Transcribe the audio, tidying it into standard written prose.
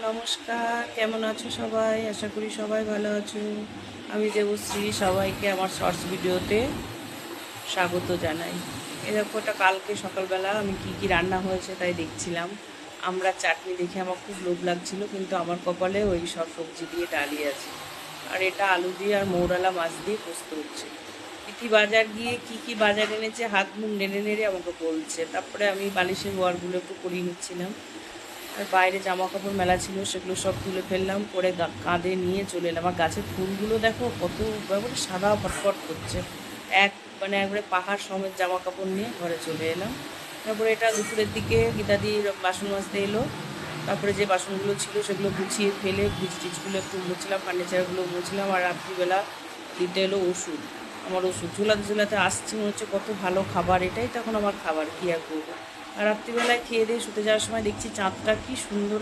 নমস্কার, কেমন আছো সবাই? আশা করি সবাই ভালো আছো। আমি দেবশ্রী, সবাইকে আমার শর্টস ভিডিওতে স্বাগত জানাই। এই দেখো, ওটা কালকে সকালবেলা আমি কি রান্না হয়েছে তাই দেখছিলাম। আমরা চাটনি দেখে আমার খুব লোভ লাগছিল, কিন্তু আমার কপালে ওই সব সবজি দিয়ে ডালি আছে। আর এটা আলু দিয়ে আর মৌরালা মাছ দিয়ে পোস্ত হচ্ছে। ইতি বাজার গিয়ে কি বাজার এনেছে হাত মুখ নেড়ে নেড়ে আমাকে বলছে। তারপরে আমি বালিশের ওয়ারগুলো একটু করিয়ে নিচ্ছিলাম। আর বাইরে জামা কাপড় মেলা ছিল, সেগুলো সব তুলে ফেললাম, করে কাঁধে নিয়ে চলে এলাম। আমার গাছের ফুলগুলো দেখো কত ব্যাপারে সাদা ফটফট করছে। একবারে পাহাড় সমেত জামা কাপড় নিয়ে ঘরে চলে এলাম। তারপরে এটা দুপুরের দিকে গীতাদি বাসন মাজতে এলো। তারপরে যে বাসনগুলো ছিল সেগুলো গুছিয়ে ফেলে ফ্রিজ টিজগুলো একটু মুছলাম, ফার্নিচারগুলো মুছলাম। আর রাত্রিবেলা দিতে এলো ওষুধ। আমার ওষুধ ঝুলাতে ঝুলাতে আসছে, মনে হচ্ছে কত ভালো খাবার, এটাই তখন আমার খাবার, কী আর করবো। আর রাত্রিবেলায় খেয়ে দিয়ে শুতে যাওয়ার সময় দেখছি চাঁদটা কি সুন্দর